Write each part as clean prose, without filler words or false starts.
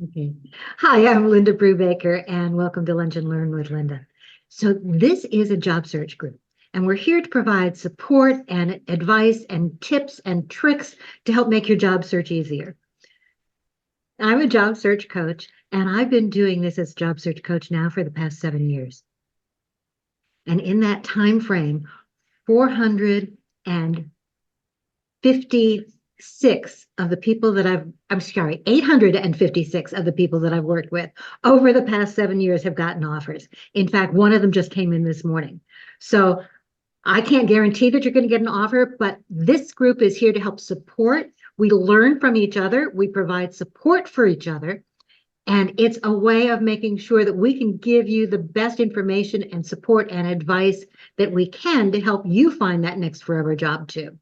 Okay. Hi, I'm Linda Brubaker, and welcome to Lunch and Learn with Linda. So this is a job search group, and we're here to provide support and advice and tips and tricks to help make your job search easier. I'm a job search coach, and I've been doing this as a job search coach now for the past 7 years. And in that time frame, 456 of the people that I'm sorry, 856 of the people that I've worked with over the past 7 years have gotten offers. In fact, one of them just came in this morning. So I can't guarantee that you're going to get an offer, but this group is here to help support. We learn from each other. We provide support for each other. And it's a way of making sure that we can give you the best information and support and advice that we can to help you find that next forever job too.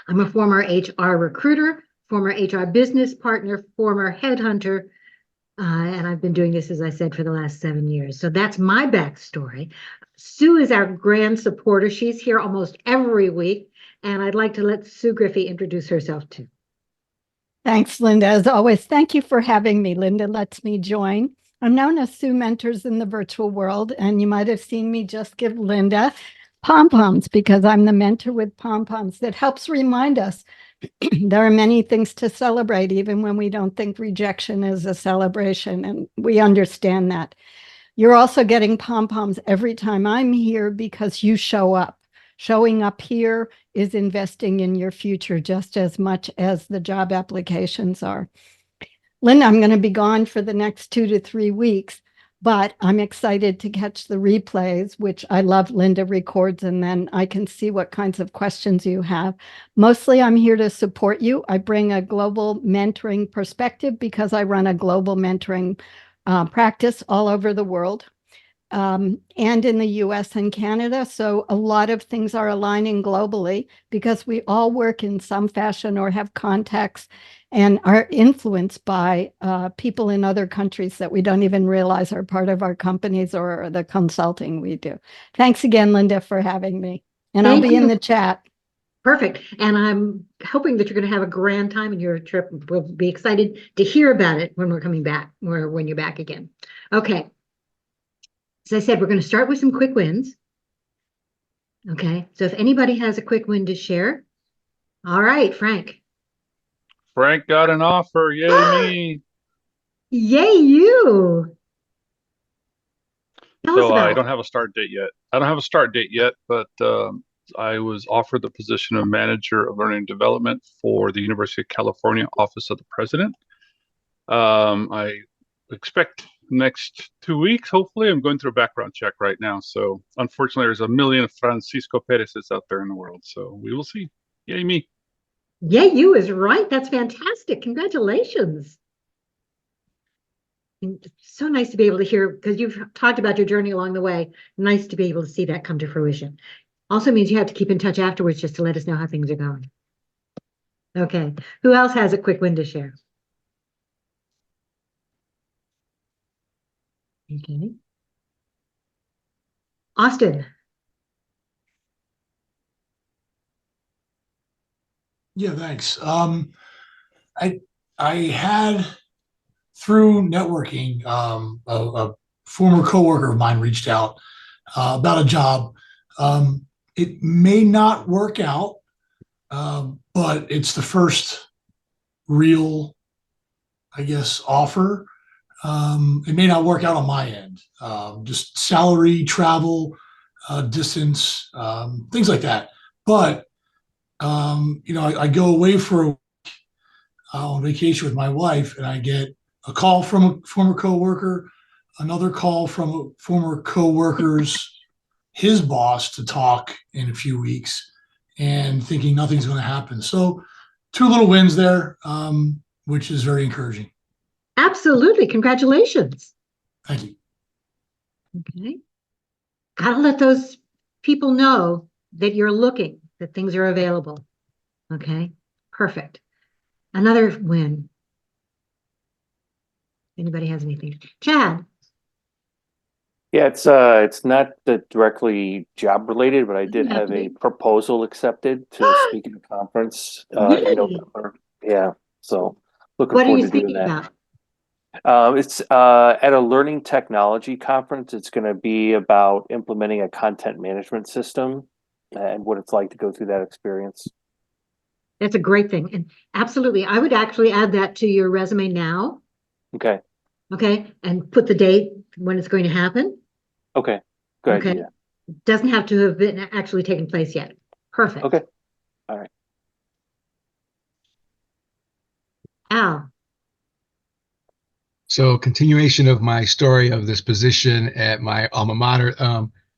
I'm a former HR recruiter, former HR business partner, former headhunter, and I've been doing this, as I said, for the last 7 years. So that's my backstory. Sue is our grand supporter. She's here almost every week, and I'd like to let Sue Griffey introduce herself too. Thanks, Linda. As always, thank you for having me. Linda lets me join. I'm known as Sue Mentors in the virtual world, and you might have seen me just give Linda pom-poms because I'm the mentor with pom-poms that helps remind us there are many things to celebrate, even when we don't think rejection is a celebration, and we understand that. You're also getting pom-poms every time I'm here because you show up. Showing up here is investing in your future just as much as the job applications are. Linda, I'm going to be gone for the next 2 to 3 weeks, but I'm excited to catch the replays, which I love. Linda records, and then I can see what kinds of questions you have. Mostly, I'm here to support you. I bring a global mentoring perspective because I run a global mentoring practice all over the world. And in the US and Canada. So a lot of things are aligning globally because we all work in some fashion or have contacts and are influenced by people in other countries that we don't even realize are part of our companies or the consulting we do. Thanks again, Linda, for having me. And I'll Thank be in you. the chat. Perfect. And I'm hoping that you're going to have a grand time in your trip. We'll be excited to hear about it when we're coming back, or when you're back again. Okay. As I said, we're going to start with some quick wins. Okay. So if anybody has a quick win to share. All right, Frank. Frank got an offer. Yay me. Yay, you. Tell us So I about don't have a start date yet. But I was offered the position of manager of learning and development for the University of California Office of the President. I expect next 2 weeks, hopefully. I'm going through a background check right now. So unfortunately, there's a million Francisco Perez's out there in the world. So we will see. Yay me. Yay, you is right. That's fantastic. Congratulations. And it's so nice to be able to hear, because you've talked about your journey along the way. Nice to be able to see that come to fruition. Also means you have to keep in touch afterwards just to let us know how things are going. Okay. Who else has a quick win to share? Okay. Austin. Yeah, thanks. I I had through networking, a former coworker of mine reached out about a job. It may not work out, but it's the first real, I guess, offer. It may not work out on my end. Just salary, travel, distance, things like that. But I go away for on vacation with my wife, and I get a call from a former coworker, another call from a former coworker's his boss to talk in a few weeks, and thinking nothing's going to happen. So, two little wins there, which is very encouraging. Absolutely. Congratulations. Thank you. Okay. Gotta let those people know that you're looking, that things are available. Okay. Perfect. Another win. Anybody has anything? Chad. Yeah, it's not directly job related, but I did have a proposal accepted to speak at a conference in Yay. November. Yeah, so looking What are forward you to doing speaking that. about? It's at a learning technology conference. It's going to be about implementing a content management system and what it's like to go through that experience. That's a great thing. And absolutely, I would actually add that to your resume now. Okay. Okay. And put the date when it's going to happen. Okay. Good Okay. idea. Doesn't have to have been actually taken place yet. Perfect. Okay. All right. Al. So continuation of my story of this position at my alma mater.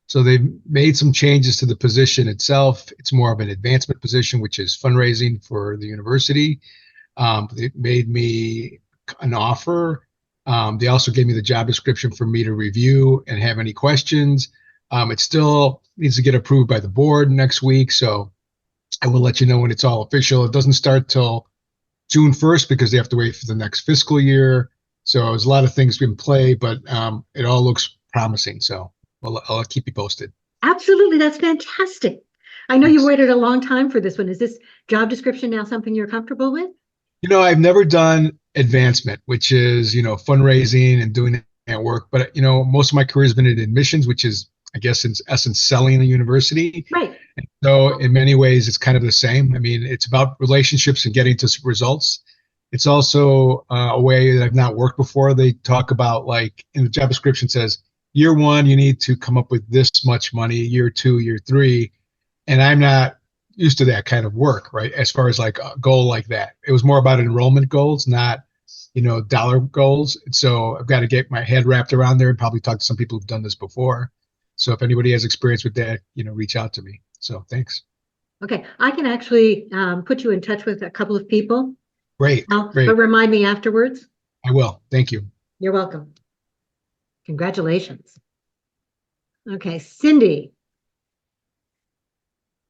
So they've made some changes to the position itself. It's more of an advancement position, which is fundraising for the university. They made me an offer. They also gave me the job description for me to review and have any questions. It still needs to get approved by the board next week. So I will let you know when it's all official. It doesn't start till June 1st because they have to wait for the next fiscal year. So there's a lot of things in play, but it all looks promising. So I'll keep you posted. Absolutely. That's fantastic. I know you Thanks. waited a long time for this one. Is this job description now something you're comfortable with? I've never done advancement, which is, fundraising and doing that work. But, most of my career has been in admissions, which is, I guess, in essence, selling a university. Right. And so in many ways, it's kind of the same. I mean, it's about relationships and getting to results. It's also a way that I've not worked before. They talk about, like, in the job description says, year one, you need to come up with this much money, year two, year three. And I'm not used to that kind of work, right? As far as like a goal like that. It was more about enrollment goals, not, dollar goals. And so I've got to get my head wrapped around there and probably talk to some people who've done this before. So if anybody has experience with that, reach out to me. So thanks. Okay. I can actually put you in touch with a couple of people. Great. But Great. remind me afterwards. I will. Thank you. You're welcome. Congratulations. Okay, Cindy.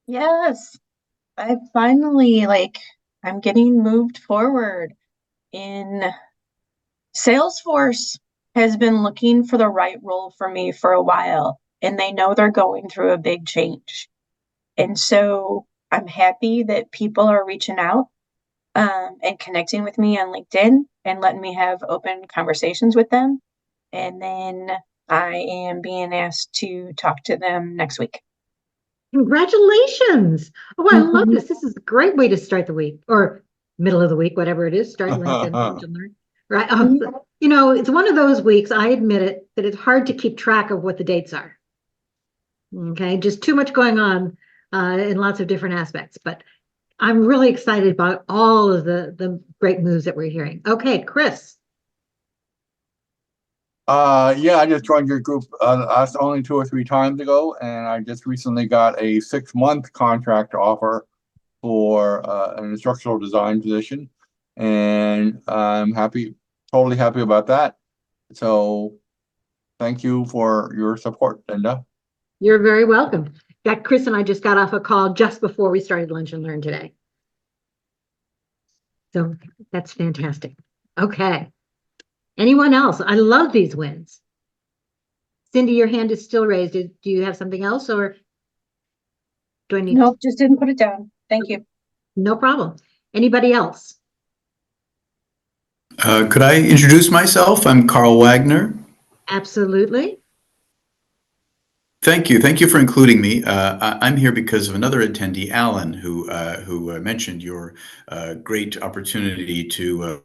Yes, I finally I'm getting moved forward in Salesforce has been looking for the right role for me for a while, and they know they're going through a big change. And so I'm happy that people are reaching out and connecting with me on LinkedIn and letting me have open conversations with them. And then I am being asked to talk to them next week. Congratulations. Oh, I love this. This is a great way to start the week or middle of the week, whatever it is. Start LinkedIn, lunch and learn. Right. It's one of those weeks, I admit it, that it's hard to keep track of what the dates are. Okay. Just too much going on in lots of different aspects. But I'm really excited about all of the great moves that we're hearing. Okay, Chris. Yeah, I just joined your group only 2 or 3 times ago, and I just recently got a 6-month contract offer for an instructional design position, and I'm totally happy about that. So thank you for your support, Linda. You're very welcome. Chris and I just got off a call just before we started Lunch and Learn today. So that's fantastic. Okay. Anyone else? I love these wins. Cindy, your hand is still raised. Do you have something else or do I need? Nope, just didn't put it down. Thank you. No problem. Anybody else? Could I introduce myself? I'm Carl Wagner. Absolutely. Thank you. Thank you for including me. I'm here because of another attendee, Alan, who mentioned your great opportunity to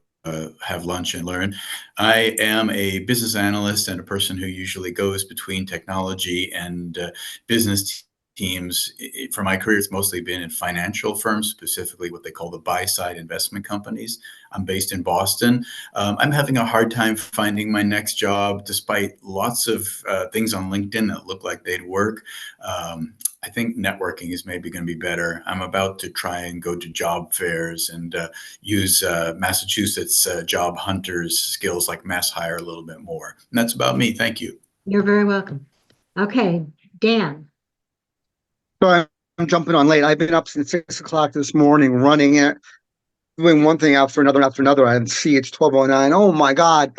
have lunch and learn. I am a business analyst and a person who usually goes between technology and business teams. For my career, it's mostly been in financial firms, specifically what they call the buy-side investment companies. I'm based in Boston. I'm having a hard time finding my next job, despite lots of things on LinkedIn that look like they'd work. I think networking is maybe going to be better. I'm about to try and go to job fairs and use Massachusetts job hunters skills like Mass Hire a little bit more. And that's about me. Thank you. You're very welcome. Okay, Dan. Sorry, I'm jumping on late. I've been up since 6 o'clock this morning, running it, doing one thing after another. And see, it's 12:09. Oh my God.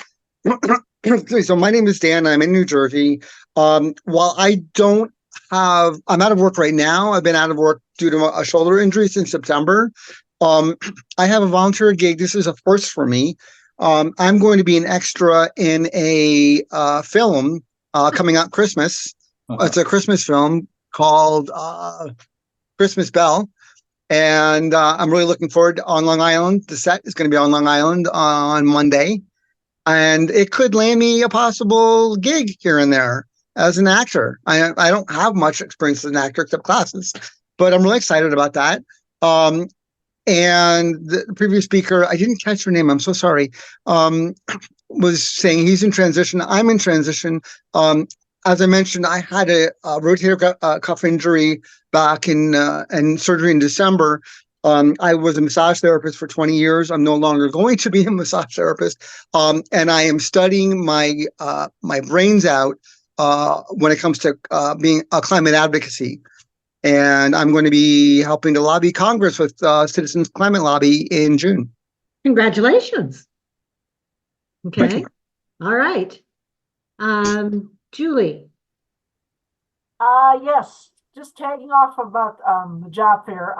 So my name is Dan. I'm in New Jersey. While I'm out of work right now. I've been out of work due to a shoulder injury since September. I have a volunteer gig. This is a first for me I'm going to be an extra in a film coming out Christmas. It's a Christmas film called Christmas Bell. And I'm really looking forward to on Long Island. The set is going to be on Long Island on Monday. And it could land me a possible gig here and there as an actor. I don't have much experience as an actor except classes, but I'm really excited about that. And the previous speaker, I didn't catch her name. I'm so sorry. Was saying he's in transition. I'm in transition. As I mentioned, I had a rotator cuff injury back in and surgery in December. I was a massage therapist for 20 years. I'm no longer going to be a massage therapist. And I am studying my brains out when it comes to being a climate advocacy. And I'm going to be helping to lobby Congress with Citizens Climate Lobby in June. Congratulations. Thank Okay. you. All right. Julie. Yes, just tagging off about the job fair.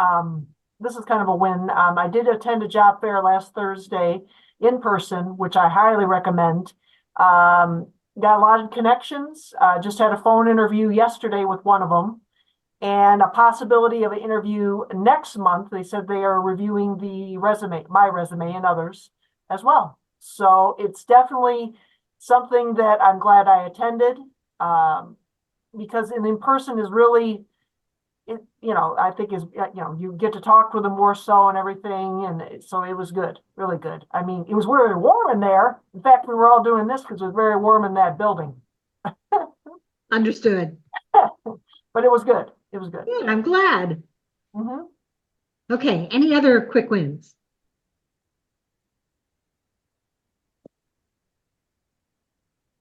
This is kind of a win. I did attend a job fair last Thursday in person, which I highly recommend. Got a lot of connections. Just had a phone interview yesterday with one of them, and a possibility of an interview next month. They said they are reviewing my resume and others as well. So it's definitely something that I'm glad I attended. Because in person is really, I think you get to talk with them more so and everything. And so it was good, really good. I mean, it was very warm in there. In fact, we were all doing this because it was very warm in that building. Understood. But it was good. It was good. Good, I'm glad. Mm-hmm. Okay, any other quick wins?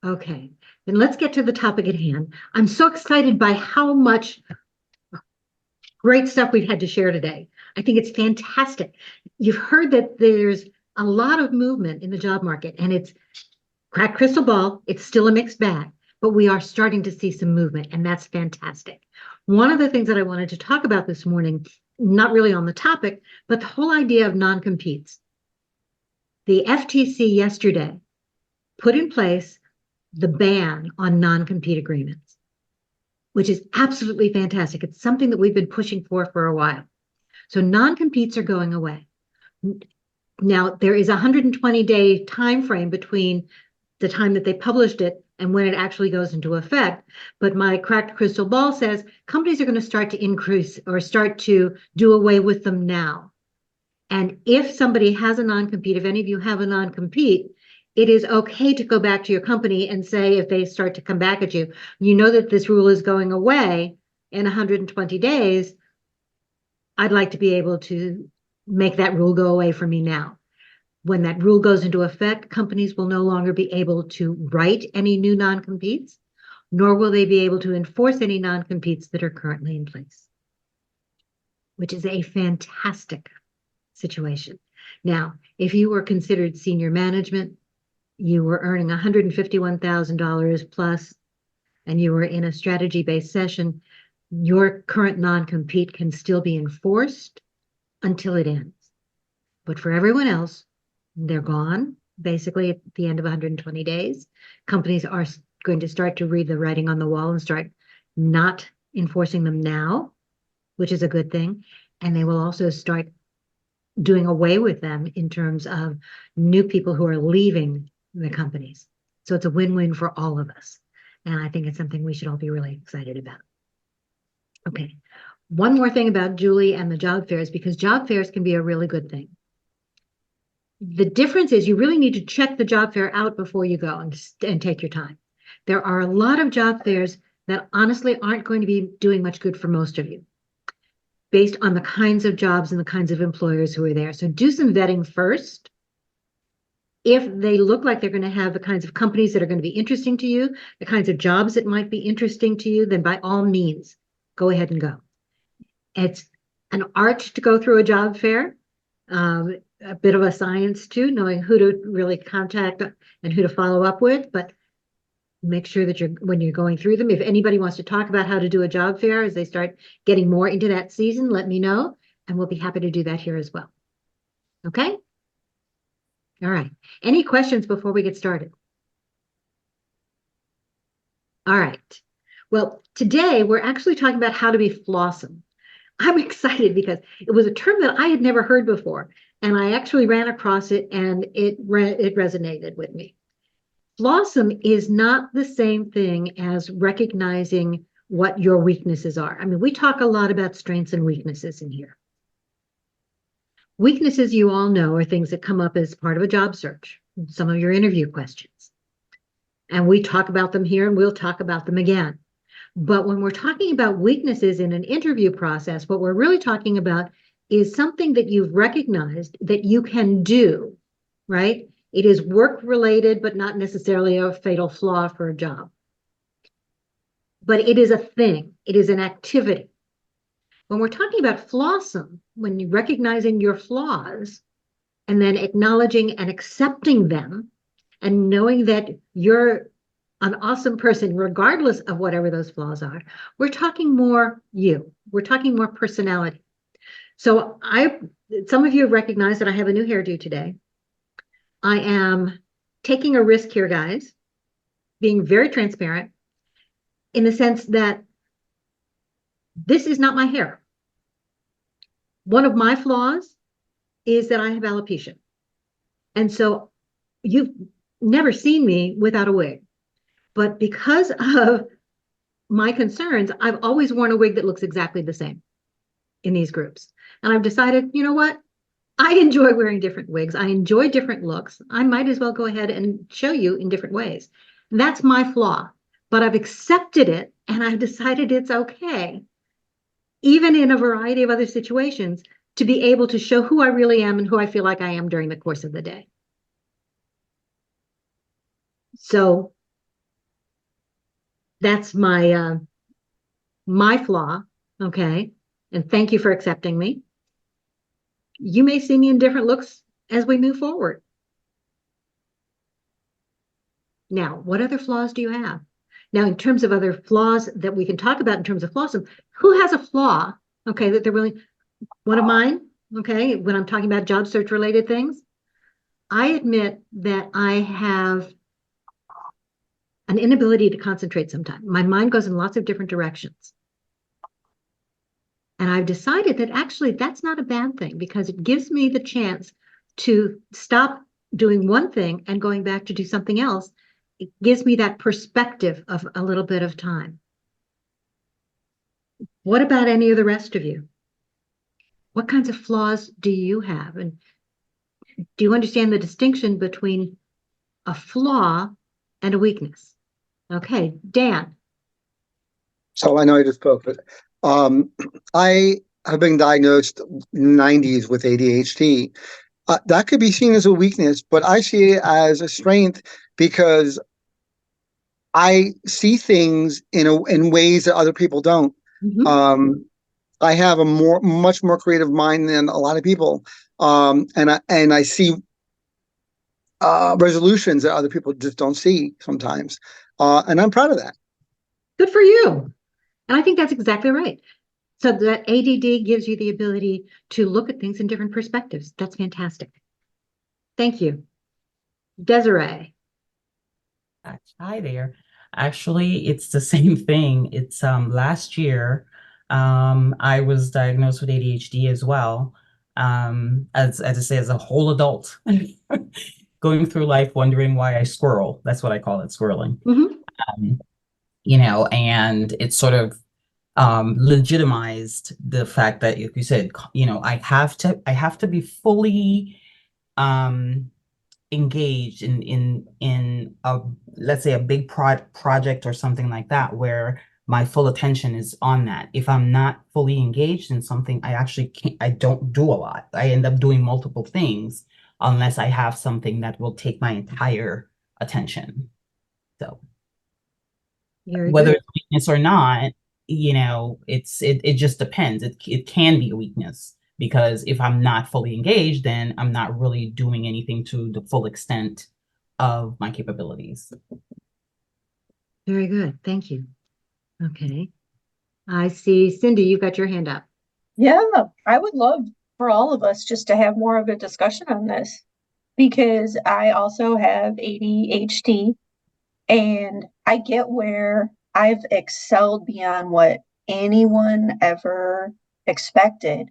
Okay, then let's get to the topic at hand. I'm so excited by how much great stuff we've had to share today. I think it's fantastic. You've heard that there's a lot of movement in the job market, and it's crack crystal ball. It's still a mixed bag, but we are starting to see some movement, and that's fantastic. One of the things that I wanted to talk about this morning, not really on the topic, but the whole idea of non-competes. The FTC yesterday put in place the ban on non-compete agreements, which is absolutely fantastic. It's something that we've been pushing for a while. So non-competes are going away. Now, there is a 120-day time frame between the time that they published it and when it actually goes into effect. But my cracked crystal ball says companies are going to start to increase or start to do away with them now. And if somebody has a non-compete, if any of you have a non-compete, it is okay to go back to your company and say, if they start to come back at you, you know that this rule is going away in 120 days. I'd like to be able to make that rule go away for me now. When that rule goes into effect, companies will no longer be able to write any new non-competes, nor will they be able to enforce any non-competes that are currently in place, which is a fantastic situation. Now, if you were considered senior management, you were earning $151,000 plus, and you were in a strategy-based session, your current non-compete can still be enforced until it ends. But for everyone else, they're gone, basically at the end of 120 days. Companies are going to start to read the writing on the wall and start not enforcing them now, which is a good thing. And they will also start doing away with them in terms of new people who are leaving the companies. So it's a win-win for all of us. And I think it's something we should all be really excited about. Okay. One more thing about Julie and the job fairs, because job fairs can be a really good thing. The difference is you really need to check the job fair out before you go and take your time. There are a lot of job fairs that honestly aren't going to be doing much good for most of you based on the kinds of jobs and the kinds of employers who are there. So do some vetting first. If they look like they're going to have the kinds of companies that are going to be interesting to you, the kinds of jobs that might be interesting to you, then by all means, go ahead and go. It's an art to go through a job fair, a bit of a science too, knowing who to really contact and who to follow up with, but make sure that when you're going through them, if anybody wants to talk about how to do a job fair as they start getting more into that season, let me know, and we'll be happy to do that here as well. Okay? All right. Any questions before we get started? All right. Well, today we're actually talking about how to be Flawsome. I'm excited because it was a term that I had never heard before, and I actually ran across it, and it resonated with me. Flawsome is not the same thing as recognizing what your weaknesses are. I mean, we talk a lot about strengths and weaknesses in here. Weaknesses, you all know, are things that come up as part of a job search, some of your interview questions. And we talk about them here, and we'll talk about them again. But when we're talking about weaknesses in an interview process, what we're really talking about is something that you've recognized that you can do, right? It is work related, but not necessarily a fatal flaw for a job. But it is a thing, it is an activity. When we're talking about Flawsome, when you're recognizing your flaws and then acknowledging and accepting them and knowing that you're an awesome person, regardless of whatever those flaws are, we're talking more you. We're talking more personality. So some of you have recognized that I have a new hairdo today. I am taking a risk here, guys, being very transparent in the sense that this is not my hair. One of my flaws is that I have alopecia. And so you've never seen me without a wig. But because of my concerns, I've always worn a wig that looks exactly the same in these groups. And I've decided, you know what? I enjoy wearing different wigs. I enjoy different looks. I might as well go ahead and show you in different ways. And that's my flaw. But I've accepted it, and I've decided it's okay, even in a variety of other situations, to be able to show who I really am and who I feel like I am during the course of the day. So that's my flaw, okay? And thank you for accepting me. You may see me in different looks as we move forward. Now, what other flaws do you have? Now, in terms of other flaws that we can talk about in terms of Flawsome, who has a flaw, okay, that they're really, one of mine, okay, when I'm talking about job search related things, I admit that I have an inability to concentrate sometimes. My mind goes in lots of different directions. And I've decided that actually that's not a bad thing because it gives me the chance to stop doing one thing and going back to do something else. It gives me that perspective of a little bit of time. What about any of the rest of you? What kinds of flaws do you have? And do you understand the distinction between a flaw and a weakness? Okay, Dan. So I know I just spoke, but I have been diagnosed in the 90s with ADHD. That could be seen as a weakness, but I see it as a strength because I see things in ways that other people don't. Mhm. I have a much more creative mind than a lot of people, and I see resolutions that other people just don't see sometimes, and I'm proud of that. Good for you. And I think that's exactly right. So that ADD gives you the ability to look at things in different perspectives. That's fantastic. Thank you. Desiree. Hi there. Actually, it's the same thing. It's last year, I was diagnosed with ADHD as well. As I say, as a whole adult, going through life wondering why I squirrel. That's what I call it, squirreling. Mm-hmm. And it sort of legitimized the fact that, like you said, I have to be fully engaged in a, let's say, a big project or something like that, where my full attention is on that. If I'm not fully engaged in something, I don't do a lot. I end up doing multiple things unless I have something that will take my entire attention. So Very whether good. it's weakness or not, it just depends. It can be a weakness, because if I'm not fully engaged, then I'm not really doing anything to the full extent of my capabilities. Very good. Thank you. Okay. I see Cindy, you've got your hand up. Yeah, I would love for all of us just to have more of a discussion on this. because I also have ADHD, and I get where I've excelled beyond what anyone ever expected.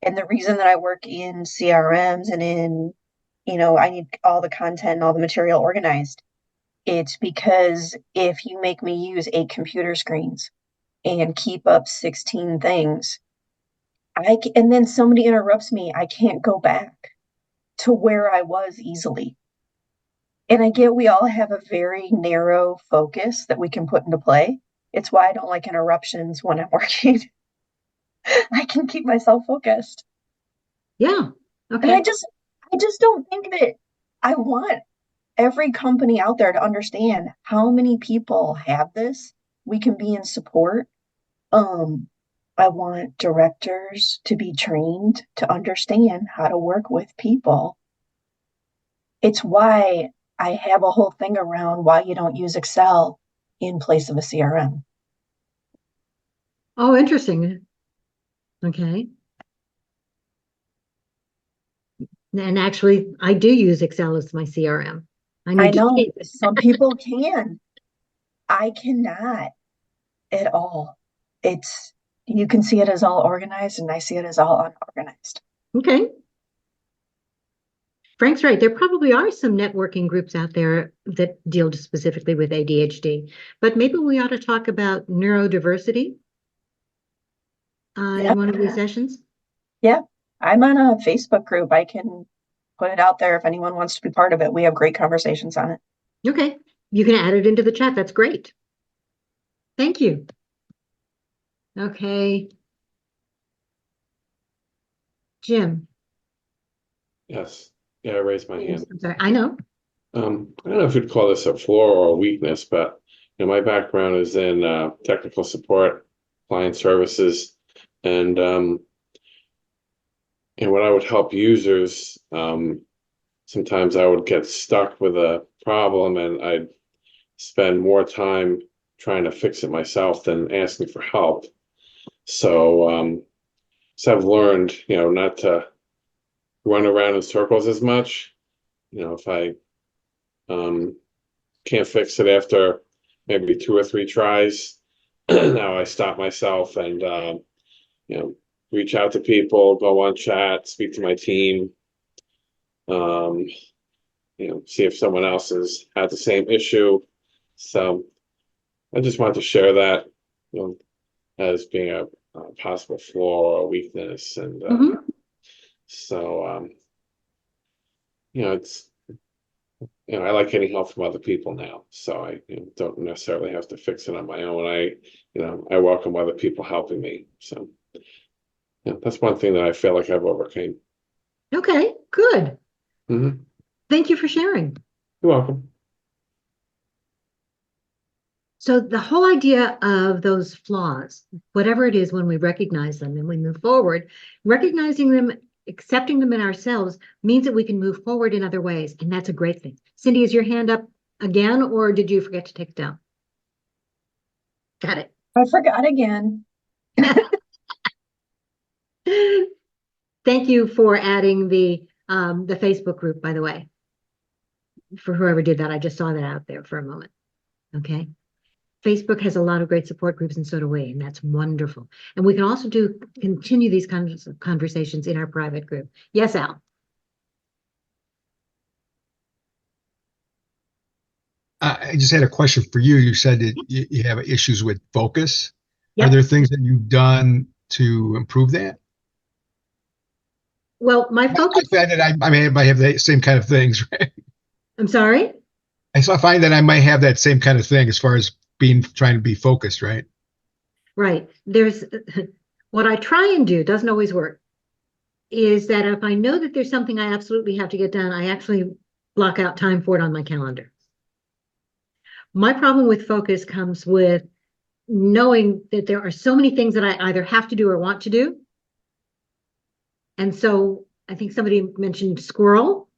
And the reason that I work in CRMs and I need all the content and all the material organized, it's because if you make me use 8 computer screens and keep up 16 things, and then somebody interrupts me, I can't go back to where I was easily. And I get we all have a very narrow focus that we can put into play. It's why I don't like interruptions when I'm working. I can keep myself focused. Yeah. And Okay. I just don't think that I want every company out there to understand how many people have this. We can be in support. I want directors to be trained to understand how to work with people. It's why I have a whole thing around why you don't use Excel in place of a CRM. Oh, interesting. Okay. And actually, I do use Excel as my CRM. I I need to know change it. some people can. I cannot at all. You can see it as all organized, and I see it as all unorganized. Okay. Frank's right. There probably are some networking groups out there that deal specifically with ADHD, but maybe we ought to talk about neurodiversity Yeah. in one of these sessions. Yeah. I'm on a Facebook group. I can put it out there if anyone wants to be part of it. We have great conversations on it. Okay. You can add it into the chat. That's great. Thank you. Okay. Jim. Yes. Yeah, I raised my hand. I'm sorry. I know. I don't know if you'd call this a flaw or a weakness, but my background is in technical support, client services, and when I would help users, sometimes I would get stuck with a problem, and I'd spend more time trying to fix it myself than asking for help. So, I've learned, not to run around in circles as much. If I can't fix it after maybe 2 or 3 tries, now I stop myself and reach out to people, go on chat, speak to my team, um, see if someone else has had the same issue. So I just want to share that, as being a possible flaw or a weakness, and so it's. I like getting help from other people now, so I don't necessarily have to fix it on my own. I welcome other people helping me. So, that's one thing that I feel like I've overcame. Okay, good. Mm-hmm. Thank you for sharing. You're welcome. So the whole idea of those flaws, whatever it is, when we recognize them and we move forward, recognizing them, accepting them in ourselves means that we can move forward in other ways. And that's a great thing. Cindy, is your hand up again, or did you forget to take it down? Got it. I forgot again. Thank you for adding the Facebook group, by the way. For whoever did that, I just saw that out there for a moment. Okay. Facebook has a lot of great support groups, and so do we, and that's wonderful. And we can also continue these kinds of conversations in our private group. Yes, Al? I just had a question for you. You said that you have issues with focus. Yep. Are there things that you've done to improve that? Well, my focus. I find that I might have the same kind of things, right? I'm sorry? I find that I might have that same kind of thing as far as trying to be focused, right? Right. There's what I try and do, doesn't always work, is that if I know that there's something I absolutely have to get done, I actually block out time for it on my calendar. My problem with focus comes with knowing that there are so many things that I either have to do or want to do. And so I think somebody mentioned squirrel,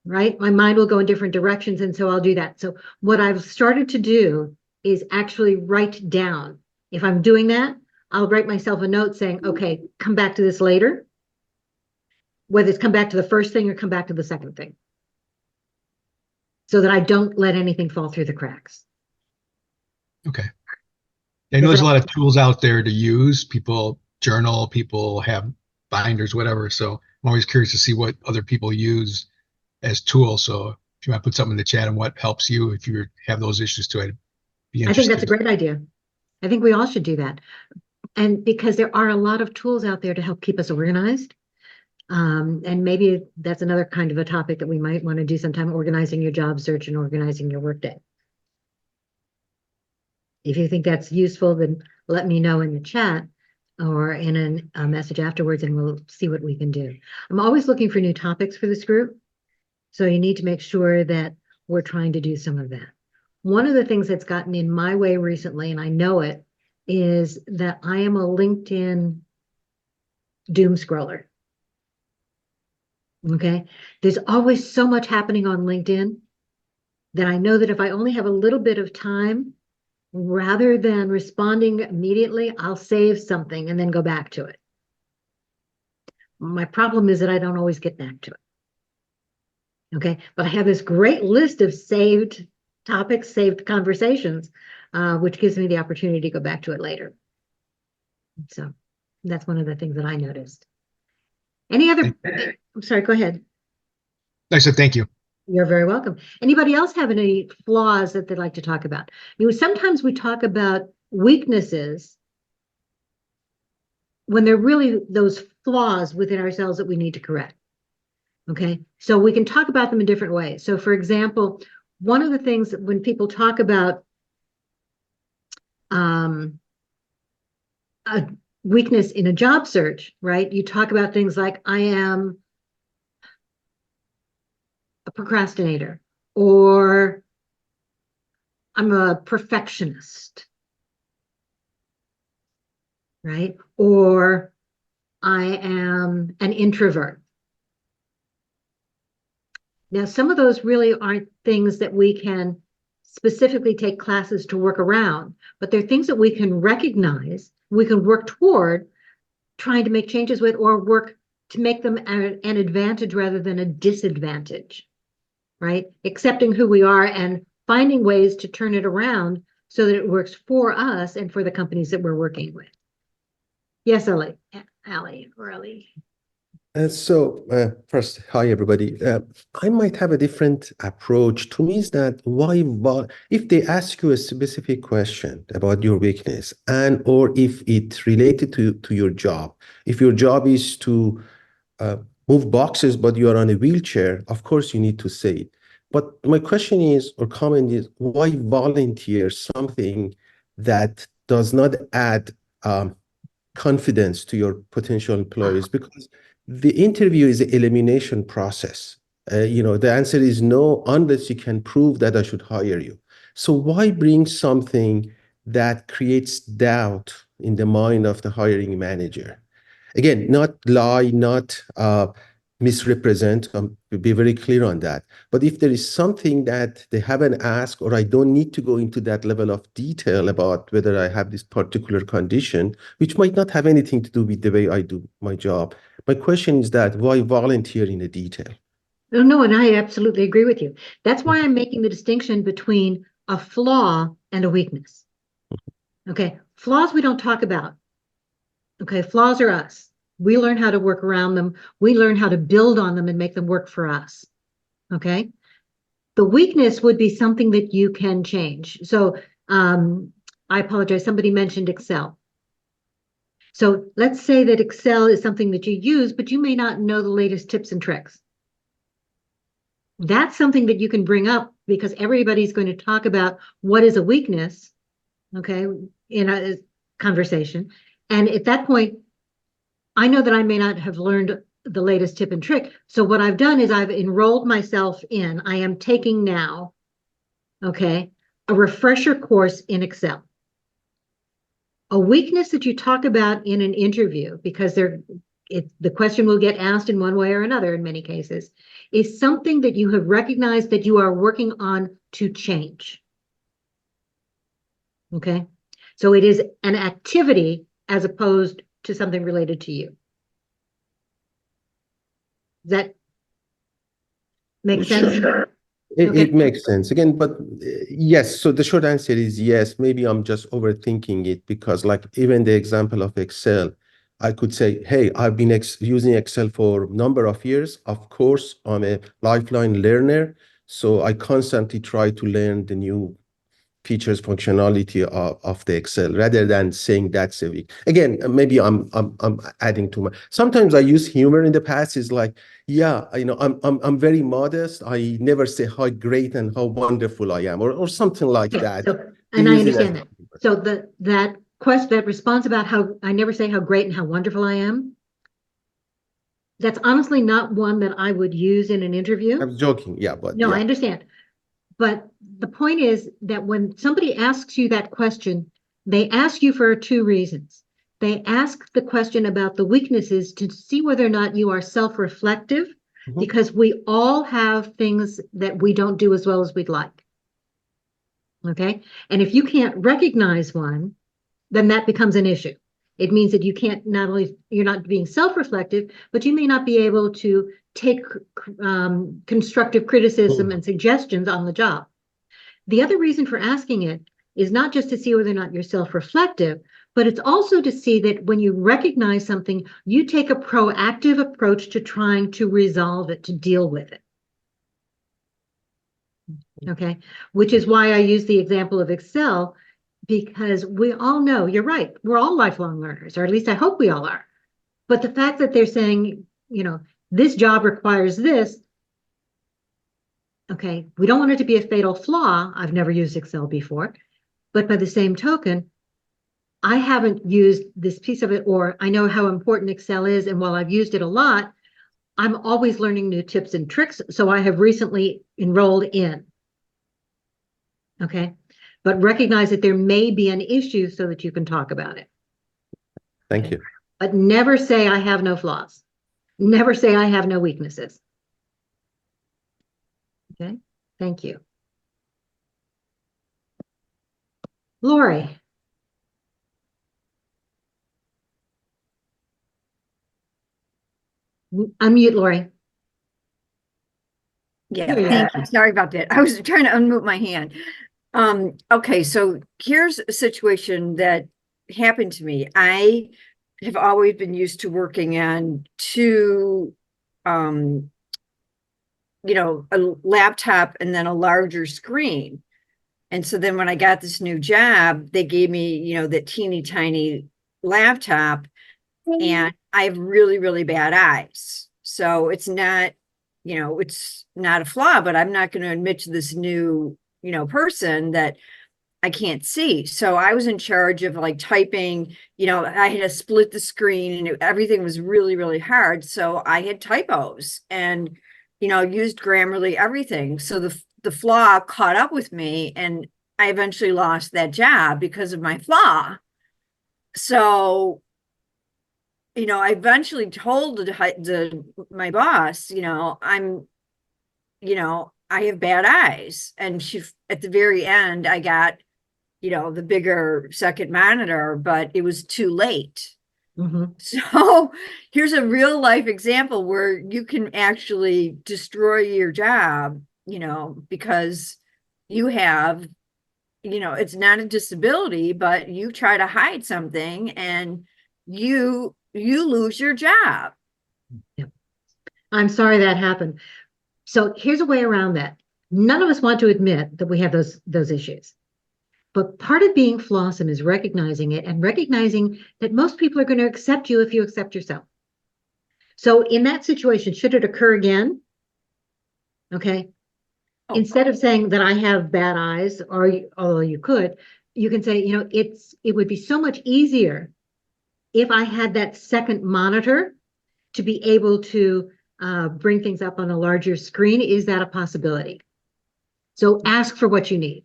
right? My mind will go in different directions, and so I'll do that. So what I've started to do is actually write down. If I'm doing that, I'll write myself a note saying, okay, come back to this later. whether it's come back to the first thing or come back to the second thing, so that I don't let anything fall through the cracks. Okay. I know there's a lot of tools out there to use. People journal, people have binders, whatever. So I'm always curious to see what other people use as tools. So if you want to put something in the chat and what helps you, if you have those issues too, I'd be interested. I think that's a great idea. I think we all should do that. And because there are a lot of tools out there to help keep us organized. And maybe that's another kind of a topic that we might want to do sometime, organizing your job search and organizing your workday. If you think that's useful, then let me know in the chat or in a message afterwards, and we'll see what we can do. I'm always looking for new topics for this group. So you need to make sure that we're trying to do some of that. One of the things that's gotten in my way recently, and I know it, is that I am a LinkedIn doom scroller. Okay. There's always so much happening on LinkedIn that I know that if I only have a little bit of time, rather than responding immediately, I'll save something and then go back to it. My problem is that I don't always get back to it. Okay. But I have this great list of saved topics, saved conversations, which gives me the opportunity to go back to it later. So that's one of the things that I noticed. Any other, I'm sorry, go ahead. I said, thank you. You're very welcome. Anybody else have any flaws that they'd like to talk about? You know, sometimes we talk about weaknesses when they're really those flaws within ourselves that we need to correct. Okay, so we can talk about them in different ways. So for example, one of the things that when people talk about a weakness in a job search, right? You talk about things like, I am a procrastinator, or I'm a perfectionist, right? Or I am an introvert. Now, some of those really aren't things that we can specifically take classes to work around, but they're things that we can recognize, we can work toward trying to make changes with, or work to make them an advantage rather than a disadvantage, right? Accepting who we are and finding ways to turn it around so that it works for us and for the companies that we're working with. Yes, Allie. First, hi everybody. I might have a different approach. To me, is that why if they ask you a specific question about your weakness, and or if it related to your job, if your job is to move boxes, but you are on a wheelchair, of course you need to say it. But my question is, or comment is, why volunteer something that does not add confidence to your potential employees? Because the interview is an elimination process. The answer is no, unless you can prove that I should hire you. So why bring something that creates doubt in the mind of the hiring manager? Again, not lie, not misrepresent, be very clear on that. But if there is something that they haven't asked, or I don't need to go into that level of detail about whether I have this particular condition, which might not have anything to do with the way I do my job. My question is that why volunteer in the detail? No, and I absolutely agree with you. That's why I'm making the distinction between a flaw and a weakness. Okay, flaws we don't talk about. Okay, flaws are us. We learn how to work around them. We learn how to build on them and make them work for us. Okay, the weakness would be something that you can change. So I apologize, somebody mentioned Excel. So let's say that Excel is something that you use, but you may not know the latest tips and tricks. That's something that you can bring up, because everybody's going to talk about what is a weakness, okay, in a conversation. And at that point, I know that I may not have learned the latest tip and trick. So what I've done is I've enrolled myself in, I am taking now, okay, a refresher course in Excel. A weakness that you talk about in an interview, because the question will get asked in one way or another in many cases, is something that you have recognized that you are working on to change. Okay, so it is an activity as opposed to something related to you. that make sense? Sure. Okay. It makes sense again, but yes. So the short answer is yes. Maybe I'm just overthinking it because, like, even the example of Excel, I could say, hey, I've been using Excel for a number of years. Of course, I'm a lifelong learner, so I constantly try to learn the new features, functionality of the Excel, rather than saying that's a weak. Again, maybe I'm adding too much. Sometimes I use humor in the past. Is like, yeah, I'm very modest. I never say how great and how wonderful I am, or something like Okay, that. so, To and I use it as understand that. So that response about how I never say how great and how wonderful I am, that's honestly not one that I would use in an interview. I'm joking, yeah, but No, I yeah. understand. But the point is that when somebody asks you that question, they ask you for two reasons. They ask the question about the weaknesses to see whether or not you are self-reflective, because we all have things that we don't do as well as we'd like. Okay. And if you can't recognize one, then that becomes an issue. It means that you can't, not only you're not being self-reflective, but you may not be able to take constructive criticism and suggestions on the job. The other reason for asking it is not just to see whether or not you're self-reflective, but it's also to see that when you recognize something, you take a proactive approach to trying to resolve it, to deal with it. Okay, which is why I use the example of Excel, because we all know, you're right, we're all lifelong learners, or at least I hope we all are. But the fact that they're saying, this job requires this, okay, we don't want it to be a fatal flaw. I've never used Excel before, but by the same token, I haven't used this piece of it, or I know how important Excel is, and while I've used it a lot, I'm always learning new tips and tricks, so I have recently enrolled in. Okay, but recognize that there may be an issue so that you can talk about it. Thank you. But never say I have no flaws. Never say I have no weaknesses. Okay, thank you. Lori. Unmute, Lori. Yeah, thank you. Sorry about that. I was trying to unmute my hand. Okay, so here's a situation that happened to me. I have always been used to working on two, a laptop and then a larger screen. And so then when I got this new job, they gave me, that teeny tiny laptop, and I have really, really bad eyes. So it's not, it's not a flaw, but I'm not going to admit to this new, person that I can't see. So I was in charge of like typing, I had to split the screen and everything was really, really hard. So I had typos and, used Grammarly, everything. So the flaw caught up with me and I eventually lost that job because of my flaw. So, I eventually told my boss, I have bad eyes. And she, at the very end, I got, the bigger second monitor, but it was too late. So here's a real life example where you can actually destroy your job, because you have, it's not a disability, but you try to hide something and you lose your job. Yeah. I'm sorry that happened. So here's a way around that. None of us want to admit that we have those issues. But part of being Flawsome is recognizing it and recognizing that most people are going to accept you if you accept yourself. So in that situation, should it occur again? Okay. Instead of saying that I have bad eyes, or although you could, you can say, it would be so much easier if I had that second monitor to be able to bring things up on a larger screen. Is that a possibility? So ask for what you need.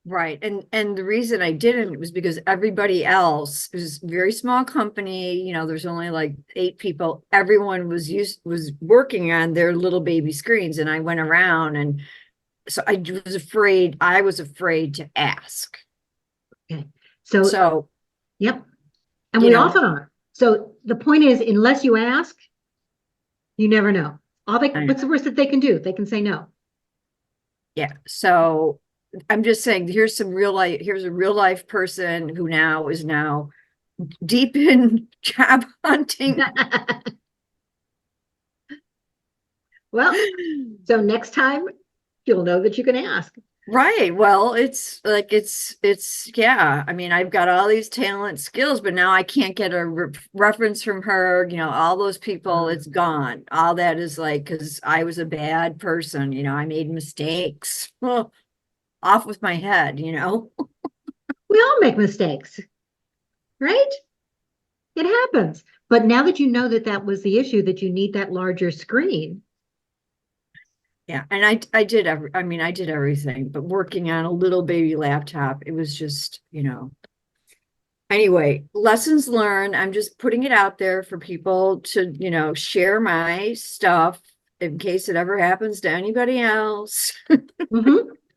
Right. And the reason I didn't was because everybody else, it was a very small company, there's only like 8 people. Everyone was working on their little baby screens. And I went around, and so I was afraid to ask. Okay. So yep. And we often are. So the point is, unless you ask, You never know. What's the worst that they can do? They can say no. Yeah. So I'm just saying, here's a real life person who now is deep in job hunting. Well, so next time you'll know that you can ask. Right. Well, it's like, yeah. I mean, I've got all these talent skills, but now I can't get a reference from her, all those people, it's gone. All that is like, because I was a bad person, I made mistakes. Off with my head. We all make mistakes, right? It happens. But now that you know that that was the issue, that you need that larger screen. Yeah, and I did everything, but working on a little baby laptop, it was just, Anyway, lessons learned. I'm just putting it out there for people to, share my stuff in case it ever happens to anybody else.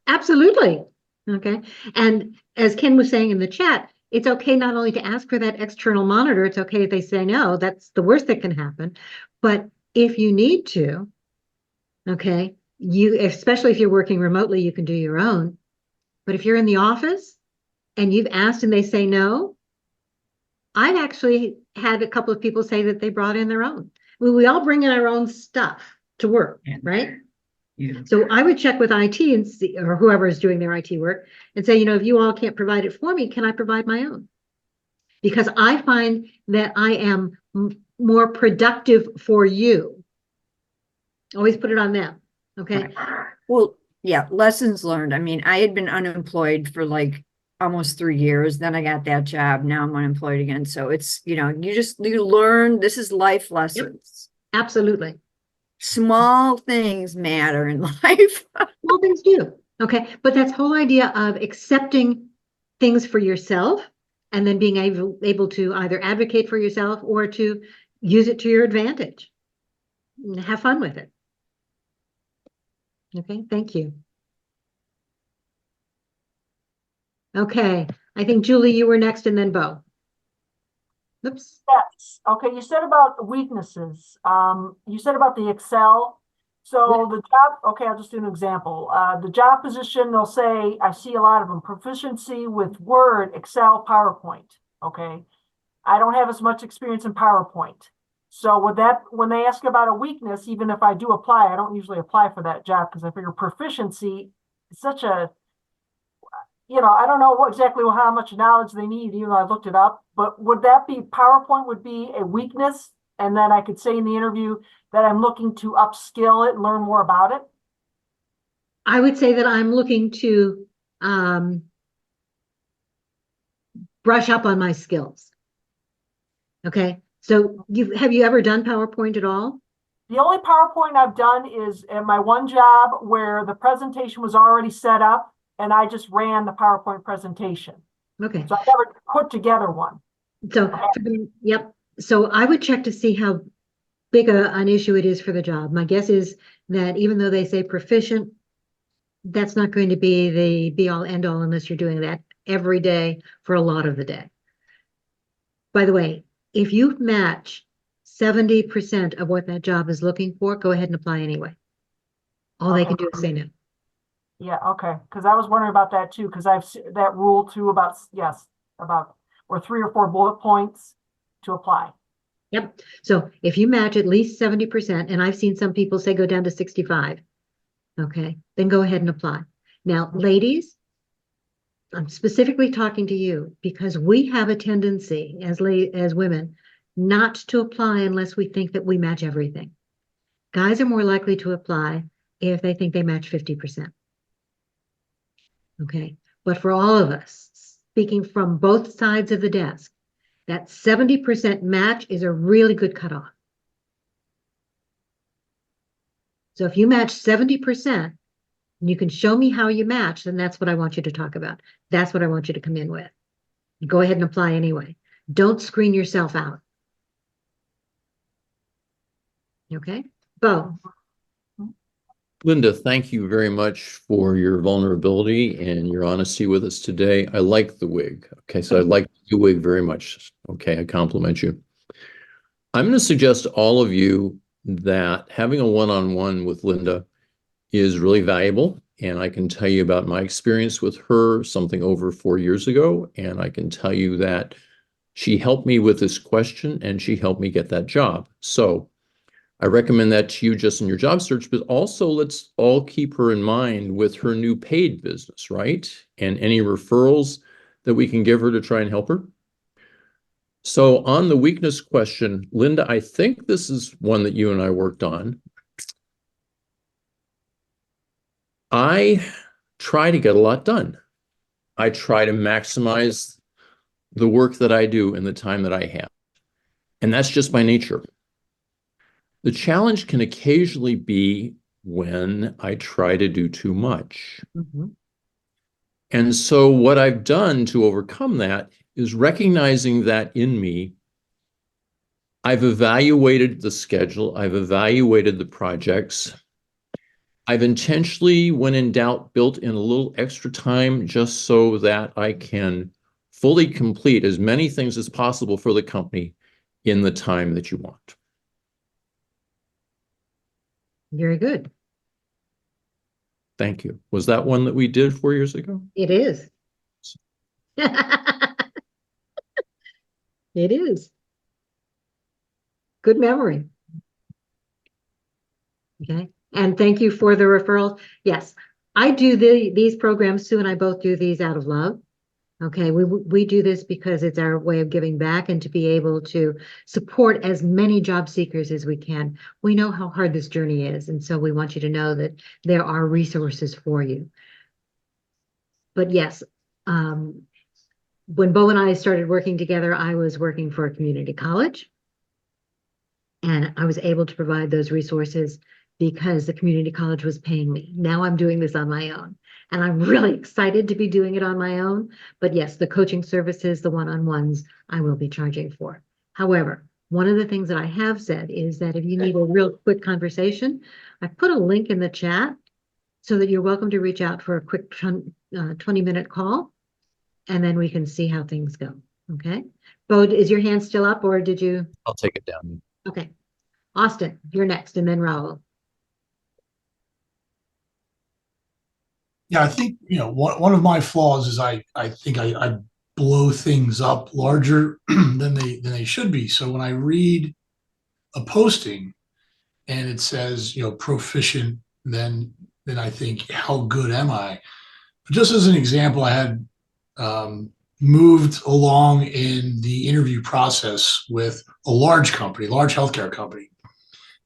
Absolutely. Okay. And as Ken was saying in the chat, it's okay not only to ask for that external monitor, it's okay if they say no, that's the worst that can happen. But if you need to, okay, especially if you're working remotely, you can do your own. But if you're in the office and you've asked and they say no, I've actually had a couple of people say that they brought in their own. We all bring in our own stuff to work, right? Yeah. So I would check with IT and see, or whoever is doing their IT work, and say, if you all can't provide it for me, can I provide my own? Because I find that I am more productive for you. Always put it on them. Okay. Well, yeah, lessons learned. I mean, I had been unemployed for like almost 3 years. Then I got that job. Now I'm unemployed again. So it's, you learn, this is life lessons. Yep. Absolutely. Small things matter in life. Small things do. Okay. But that's whole idea of accepting things for yourself and then being able to either advocate for yourself or to use it to your advantage. Have fun with it. Okay, thank you. Okay, I think Julie, you were next and then Bo. Oops. Yes. Okay, you said about weaknesses. You said about the Excel. So the job, okay, I'll just do an example. The job position, they'll say, I see a lot of them, proficiency with Word, Excel, PowerPoint. Okay. I don't have as much experience in PowerPoint. So when they ask about a weakness, even if I do apply, I don't usually apply for that job because I figure proficiency is such a, I don't know exactly how much knowledge they need, even though I looked it up, but would that be PowerPoint would be a weakness? And then I could say in the interview that I'm looking to upskill it and learn more about it? I would say that I'm looking to brush up on my skills. Okay. So have you ever done PowerPoint at all? The only PowerPoint I've done is at my one job where the presentation was already set up and I just ran the PowerPoint presentation. Okay. So I never put together one. So, yep. So I would check to see how big an issue it is for the job. My guess is that even though they say proficient, that's not going to be the be all end all unless you're doing that every day for a lot of the day. By the way, if you match 70% of what that job is looking for, go ahead and apply anyway. All they can do is say no. Yeah, okay. Because I was wondering about that too, because I've that rule too about, or 3 or 4 bullet points to apply. Yep. So if you match at least 70%, and I've seen some people say go down to 65, okay, then go ahead and apply. Now, ladies, I'm specifically talking to you because we have a tendency as women not to apply unless we think that we match everything. Guys are more likely to apply if they think they match 50%. Okay. But for all of us, speaking from both sides of the desk, that 70% match is a really good cutoff. So if you match 70%, and you can show me how you match, then that's what I want you to talk about. That's what I want you to come in with. Go ahead and apply anyway. Don't screen yourself out. Okay, Bo. Linda, thank you very much for your vulnerability and your honesty with us today. I like the wig. Okay, so I like the wig very much. Okay, I compliment you. I'm going to suggest all of you that having a one-on-one with Linda is really valuable. And I can tell you about my experience with her something over 4 years ago. And I can tell you that she helped me with this question and she helped me get that job. So I recommend that to you just in your job search, but also let's all keep her in mind with her new paid business, right? And any referrals that we can give her to try and help her. So on the weakness question, Linda, I think this is one that you and I worked on. I try to get a lot done. I try to maximize the work that I do in the time that I have. And that's just by nature. The challenge can occasionally be when I try to do too much. Mm-hmm. And so what I've done to overcome that is recognizing that in me, I've evaluated the schedule, I've evaluated the projects. I've intentionally, when in doubt, built in a little extra time just so that I can fully complete as many things as possible for the company in the time that you want. Very good. Thank you. Was that one that we did 4 years ago? It is. It is. Good memory. Okay. And thank you for the referral. Yes, I do these programs. Sue and I both do these out of love. Okay, we do this because it's our way of giving back and to be able to support as many job seekers as we can. We know how hard this journey is, and so we want you to know that there are resources for you. But yes, when Bo and I started working together, I was working for a community college, and I was able to provide those resources because the community college was paying me. Now I'm doing this on my own. And I'm really excited to be doing it on my own. But yes, the coaching services, the one-on-ones, I will be charging for. However, one of the things that I have said is that if you need a real quick conversation, I put a link in the chat so that you're welcome to reach out for a quick 20-minute call. And then we can see how things go. Okay. Bo, is your hand still up or did you? I'll take it down. Okay. Austin, you're next, and then Raul. Yeah, I think, one of my flaws is I think I blow things up larger than they should be. So when I read a posting and it says, proficient, then I think, how good am I? But just as an example, I had moved along in the interview process with a large company, large healthcare company.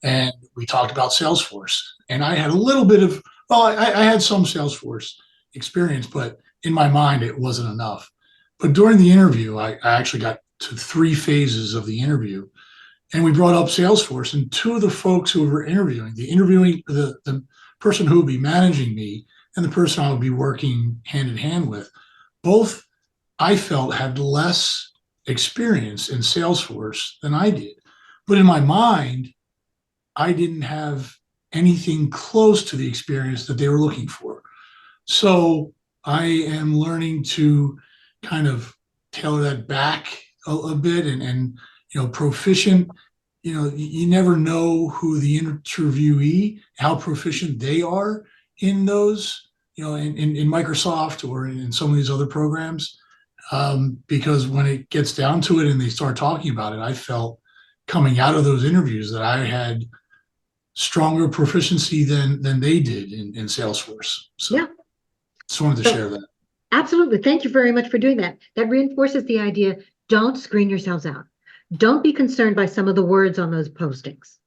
And we talked about Salesforce. And I had a little bit of, I had some Salesforce experience, but in my mind, it wasn't enough. But during the interview, I actually got to 3 phases of the interview. And we brought up Salesforce, and 2 of the folks who were interviewing, the person who would be managing me and the person I would be working hand in hand with, both I felt had less experience in Salesforce than I did. But in my mind, I didn't have anything close to the experience that they were looking for. So I am learning to kind of tailor that back a bit and proficient, you never know who the interviewee, how proficient they are in those, in Microsoft or in some of these other programs. Because when it gets down to it and they start talking about it, I felt coming out of those interviews that I had stronger proficiency than they did in Salesforce. So yeah, just wanted to share that. Absolutely. Thank you very much for doing that. That reinforces the idea, don't screen yourselves out. Don't be concerned by some of the words on those postings.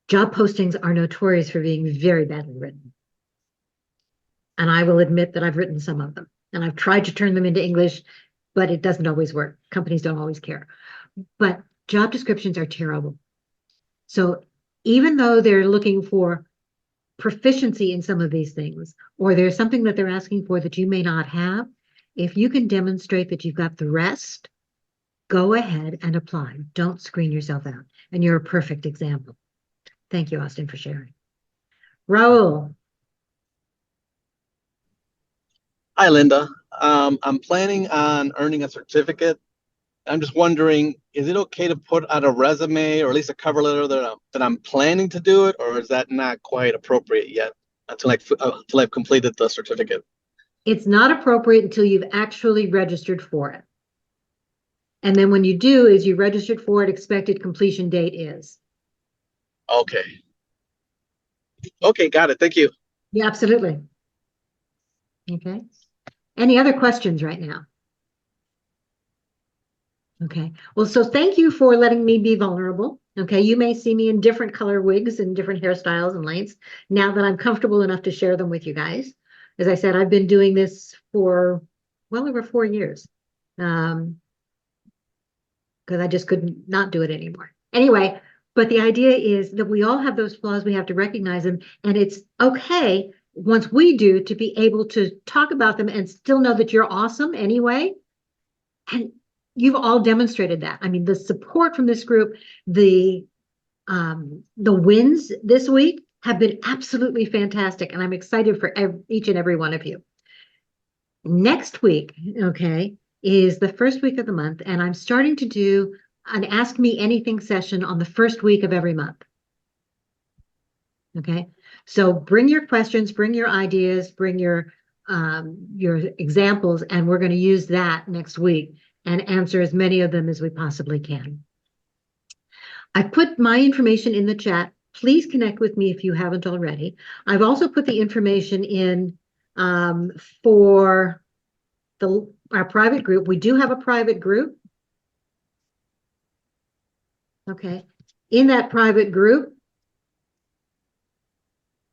Job postings are notorious for being very badly written. And I will admit that I've written some of them. And I've tried to turn them into English, but it doesn't always work. Companies don't always care. But job descriptions are terrible. So even though they're looking for proficiency in some of these things, or there's something that they're asking for that you may not have, if you can demonstrate that you've got the rest, go ahead and apply. Don't screen yourself out. And you're a perfect example. Thank you, Austin, for sharing. Raul. Hi, Linda. I'm planning on earning a certificate I'm just wondering, is it okay to put out a resume or at least a cover letter that I'm planning to do it, or is that not quite appropriate yet until I've completed the certificate? It's not appropriate until you've actually registered for it. And then when you do is you registered for it, expected completion date is. Okay. Okay, got it. Thank you. Yeah, absolutely. Okay. Any other questions right now? Okay. Well, so thank you for letting me be vulnerable. Okay. You may see me in different color wigs and different hairstyles and lengths now that I'm comfortable enough to share them with you guys. As I said, I've been doing this for well over 4 years. Because I just couldn't not do it anymore. Anyway, but the idea is that we all have those flaws. We have to recognize them. And it's okay once we do to be able to talk about them and still know that you're awesome anyway. And you've all demonstrated that. I mean, the support from this group, the wins this week have been absolutely fantastic. And I'm excited for each and every one of you. Next week, okay, is the first week of the month, and I'm starting to do an Ask Me Anything session on the first week of every month. Okay, so bring your questions, bring your ideas, bring your examples, and we're going to use that next week and answer as many of them as we possibly can. I put my information in the chat. Please connect with me if you haven't already. I've also put the information in for our private group. We do have a private group. Okay. In that private group,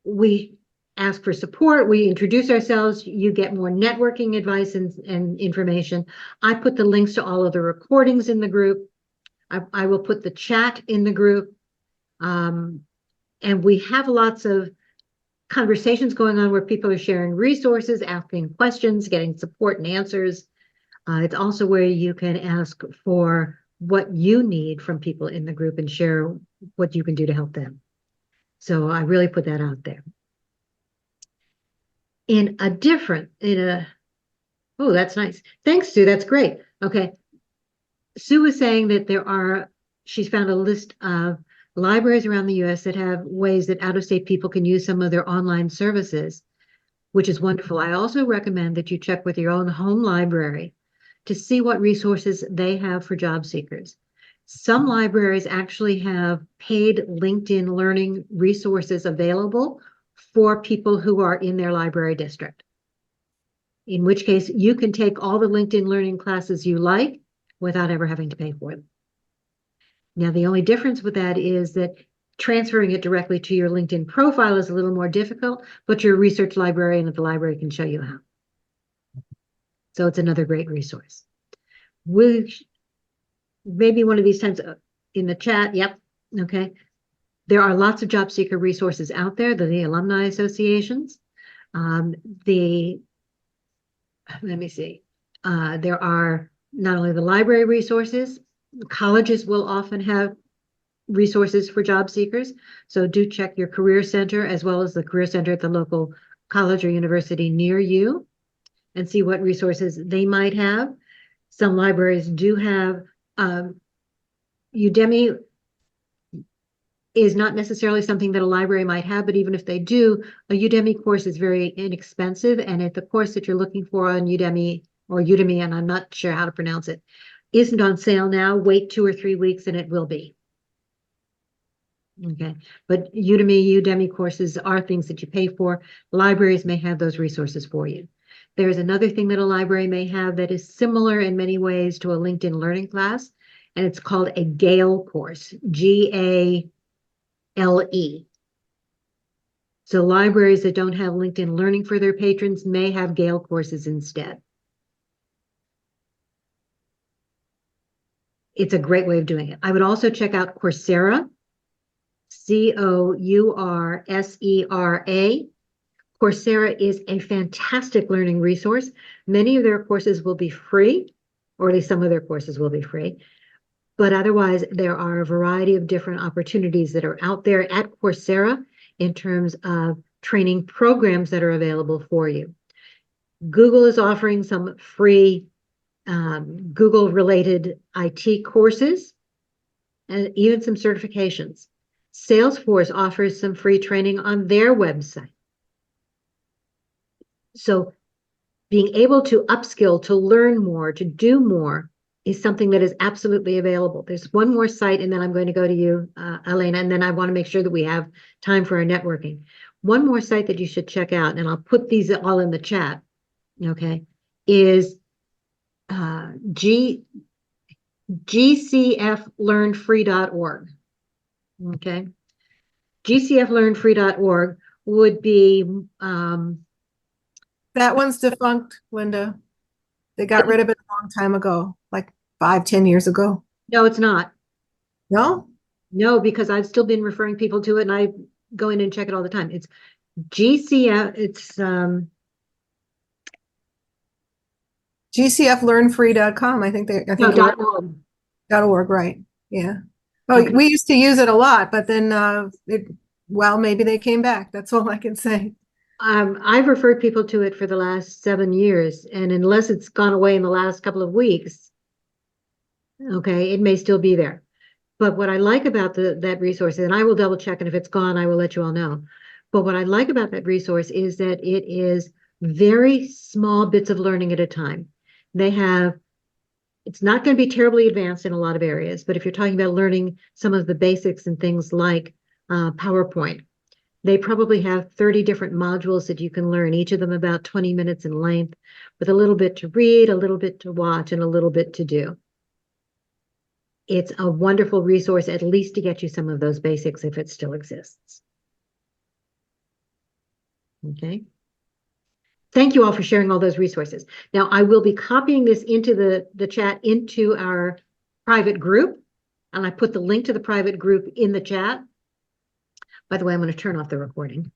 we ask for support. We introduce ourselves. You get more networking advice and information. I put the links to all of the recordings in the group. I will put the chat in the group. And we have lots of conversations going on where people are sharing resources, asking questions, getting support and answers. It's also where you can ask for what you need from people in the group and share what you can do to help them. So I really put that out there. Oh, that's nice. Thanks, Sue. That's great. Okay. Sue was saying that she's found a list of libraries around the US that have ways that out-of-state people can use some of their online services, which is wonderful. I also recommend that you check with your own home library to see what resources they have for job seekers. Some libraries actually have paid LinkedIn Learning resources available for people who are in their library district. In which case, you can take all the LinkedIn Learning classes you like without ever having to pay for them. Now, the only difference with that is that transferring it directly to your LinkedIn profile is a little more difficult, but your research librarian at the library can show you how. So it's another great resource. Maybe one of these times in the chat, yep, okay. There are lots of job seeker resources out there, the alumni associations. Let me see. There are not only the library resources, colleges will often have resources for job seekers. So do check your career center as well as the career center at the local college or university near you and see what resources they might have. Some libraries do have Udemy is not necessarily something that a library might have, but even if they do, a Udemy course is very inexpensive. And if the course that you're looking for on Udemy, and I'm not sure how to pronounce it, isn't on sale now, wait 2 or 3 weeks and it will be. Okay, but Udemy courses are things that you pay for. Libraries may have those resources for you. There's another thing that a library may have that is similar in many ways to a LinkedIn Learning class, and it's called a Gale course, Gale. So libraries that don't have LinkedIn Learning for their patrons may have Gale courses instead. It's a great way of doing it. I would also check out Coursera, Coursera. Coursera is a fantastic learning resource. Many of their courses will be free, or at least some of their courses will be free. But otherwise, there are a variety of different opportunities that are out there at Coursera in terms of training programs that are available for you. Google is offering some free Google-related IT courses, and even some certifications. Salesforce offers some free training on their website. So being able to upskill, to learn more, to do more is something that is absolutely available. There's one more site, and then I'm going to go to you, Elena, and then I want to make sure that we have time for our networking. One more site that you should check out, and I'll put these all in the chat, okay, is gcflearnfree.org. Okay. gcflearnfree.org would be that one's defunct, Linda. They got rid of it a long time ago, like 5-10 years ago. No, it's not. No? No, because I've still been referring people to it, and I go in and check it all the time. It's GCF, it's gcflearnfree.com. I think no, .org. .org, right. Yeah. Oh, Okay. we used to use it a lot, but then well, maybe they came back. That's all I can say. I've referred people to it for the last 7 years, and unless it's gone away in the last couple of weeks, okay, it may still be there. But what I like about that resource, and I will double check, and if it's gone, I will let you all know. But what I like about that resource is that it is very small bits of learning at a time. It's not going to be terribly advanced in a lot of areas, but if you're talking about learning some of the basics and things like PowerPoint, they probably have 30 different modules that you can learn, each of them about 20 minutes in length, with a little bit to read, a little bit to watch, and a little bit to do. It's a wonderful resource, at least to get you some of those basics if it still exists. Okay. Thank you all for sharing all those resources. Now, I will be copying this into the chat into our private group, and I put the link to the private group in the chat. By the way, I'm going to turn off the recording.